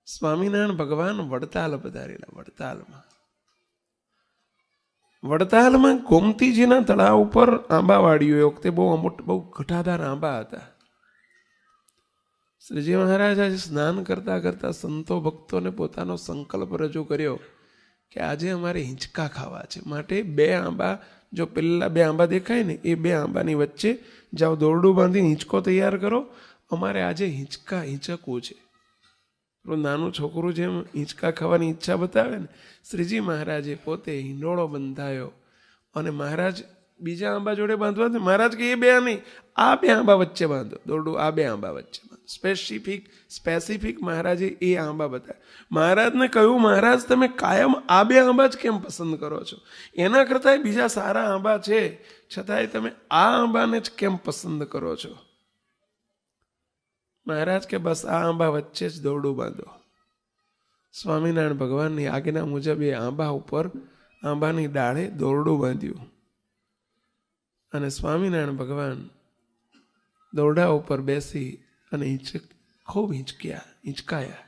સ્વામિનારાયણ ભગવાન વડતાલ પધારેલા. વડતાલમાં ગોમતીજીના તળાવ ઉપર આંબા વાળ્યું. એ વખતે બહુ ઘટાદાર આંબા હતા. શ્રીજી મહારાજ આજે સ્નાન કરતા કરતા સંતો ભક્તોને પોતાનો સંકલ્પ રજૂ કર્યો કે આજે અમારે હિંચકા ખાવા છે. માટે 2 આંબા, જો પેલા 2 આંબા દેખાય ને એ 2 આંબાની વચ્ચે જાઓ, દોરડું બાંધી હિંચકો તૈયાર કરો, અમારે આજે હિંચકવું છે. નાનું છોકરું જેમ હિંચકા ખાવાની ઈચ્છા બતાવે ને, શ્રીજી મહારાજે પોતે હિંડોળો બંધાયો અને મહારાજ બીજા આંબા જોડે બાંધવા. મહારાજ કે એ 2 નહીં, આ 2 આંબા વચ્ચે બાંધો, દોરડું આ 2 આંબા વચ્ચે બાંધો. સ્પેસિફિક મહારાજે એ આંબા બતાવ્યા. મહારાજને કહ્યું, મહારાજ તમે કાયમ આ 2 આંબા જ કેમ પસંદ કરો છો? એના કરતાં બીજા સારા આંબા છે, છતાંય તમે આ આંબાને જ કેમ પસંદ કરો છો? મહારાજ કે બસ આ આંબા વચ્ચે જ દોરડું બાંધો. સ્વામિનારાયણ ભગવાનની આજ્ઞા મુજબ એ આંબા ઉપર, આંબાની ડાળે દોરડું બાંધ્યું અને સ્વામિનારાયણ ભગવાન દોરડા ઉપર બેસી અને ખૂબ હિંચકાયા.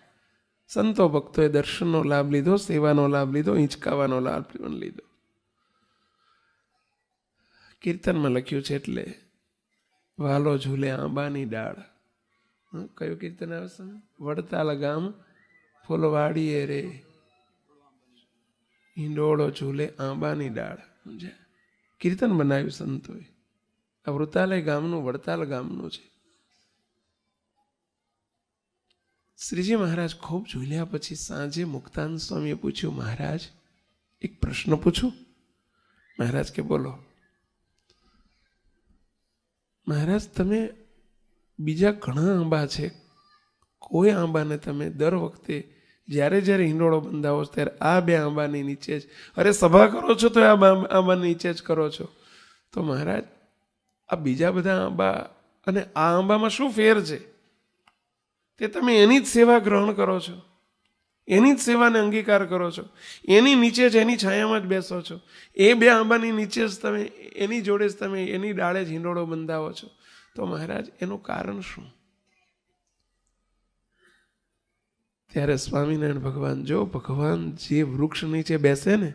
સંતો ભક્તોએ દર્શનનો લાભ લીધો, સેવાનો લાભ લીધો, હિંચકાવાનો લાભ લીધો. કીર્તનમાં લખ્યું છે એટલે વાલો ઝૂલે આંબાની ડાળ. કયું કીર્તન આવશે? વડતાલ ગામ ફૂલવાડીએ રે, હિંડોળો ઝૂલે આંબાની ડાળ. કીર્તન બનાવ્યું સંતોએ. આ વૃતાલય ગામનું, વડતાલ ગામનું છે. શ્રીજી મહારાજ ખૂબ ઝૂલ્યા પછી સાંજે મુક્તાનંદ સ્વામીએ પૂછ્યું, મહારાજ એક પ્રશ્ન પૂછું? મહારાજ કે બોલો. મહારાજ તમે બીજા ઘણા આંબા છે, કોઈ આંબાને તમે દર વખતે જ્યારે હિંડોળો બંધાવો ત્યારે આ 2 આંબાની નીચે જ, અરે સભા કરો છો તો આ આંબાની નીચે જ કરો છો. તો મહારાજ આ બીજા બધા આંબા અને આ આંબામાં શું ફેર છે? તે તમે એની જ સેવા ગ્રહણ કરો છો, એની જ સેવાને અંગીકાર કરો છો, એની નીચે જ, એની છાયામાં જ બેસો છો. એ 2 આંબાની નીચે જ તમે, એની જોડે જ તમે, એની ડાળે જ હિંડોળો બંધાવો છો. તો મહારાજ એનું કારણ શું? ત્યારે સ્વામિનારાયણ ભગવાન, જો ભગવાન જે વૃક્ષ નીચે બેસે ને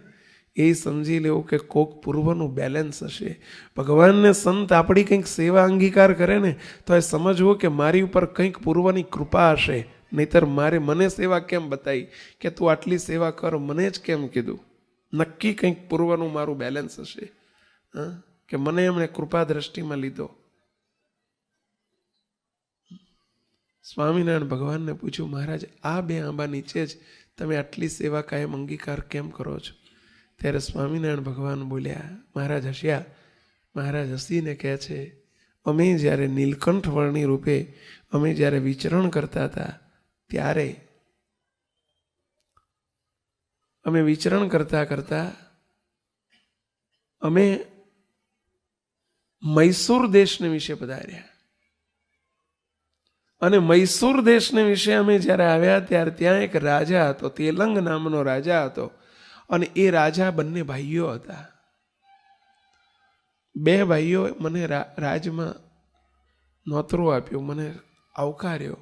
એ સમજી લેવું કે કોક પૂર્વનું બેલેન્સ હશે. ભગવાનને સંત આપણી કંઈક સેવા અંગીકાર કરે ને તો એ સમજવું કે મારી ઉપર કંઈક પૂર્વની કૃપા હશે, નહીતર મને સેવા કેમ બતાવી કે તું આટલી સેવા કર, મને જ કેમ કીધું? નક્કી કંઈક પૂર્વનું મારું બેલેન્સ હશે, કે મને એમણે કૃપા દ્રષ્ટિમાં લીધો. સ્વામિનારાયણ ભગવાનને પૂછ્યું, મહારાજ આ 2 આંબા નીચે જ તમે આટલી સેવા કાયમ અંગીકાર કેમ કરો છો? ત્યારે સ્વામિનારાયણ ભગવાન બોલ્યા. મહારાજ હસ્યા. મહારાજ હસીને કહે છે, અમે જ્યારે નીલકંઠ વર્ણી રૂપે અમે જ્યારે વિચરણ કરતા હતા ત્યારે અમે વિચરણ કરતા કરતા અમે મૈસૂર દેશને વિશે પધાર્યા. અને મૈસૂર દેશને વિશે અમે જ્યારે આવ્યા ત્યારે ત્યાં એક રાજા હતો, તેલંગ નામનો રાજા હતો. અને એ રાજા બંને ભાઈઓ હતા. 2 ભાઈઓ મને રાજમાં નોતરું આપ્યું, મને આવકાર્યો,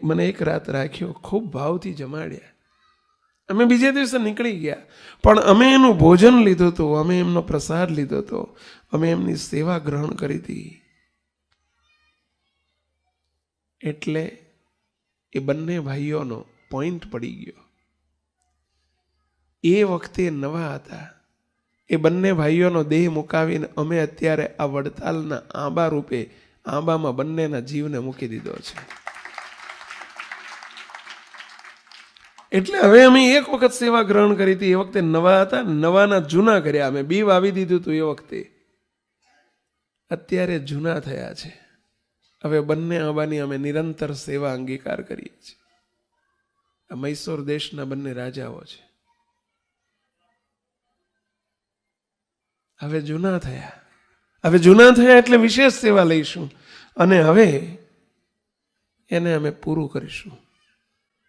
મને એક રાત રાખ્યો, ખૂબ ભાવથી જમાડ્યા. અમે બીજે દિવસે નીકળી ગયા, પણ અમે એનું ભોજન લીધું હતું, અમે એમનો પ્રસાદ લીધો હતો, અમે એમની સેવા ગ્રહણ કરી હતી. એટલે એ બંને ભાઈઓનો પોઈન્ટ પડી ગયો. એ વખતે નવા હતા. એ બંને ભાઈઓનો દેહ મુકાવીને અમે અત્યારે આ વડતાલના આંબા રૂપે આંબામાં બંનેના જીવને મૂકી દીધો છે. એટલે હવે અમે એક વખત સેવા ગ્રહણ કરી હતી. એ વખતે નવા હતા, નવાના જૂના કર્યા. અમે બી વાવી દીધું હતું એ વખતે. અત્યારે જૂના થયા છે. હવે બંને આંબાની અમે નિરંતર સેવા અંગીકાર કરીએ છીએ. આ મૈસૂર દેશના બંને રાજાઓ છે. હવે જૂના થયા એટલે વિશેષ સેવા લઈશું અને હવે એને અમે પૂરું કરીશું.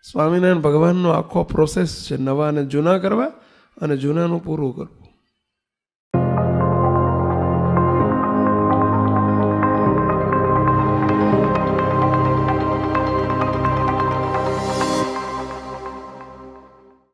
સ્વામિનારાયણ ભગવાનનો આખો પ્રોસેસ છે, નવા અને જૂના કરવા અને જૂનાનું પૂરું કરવું.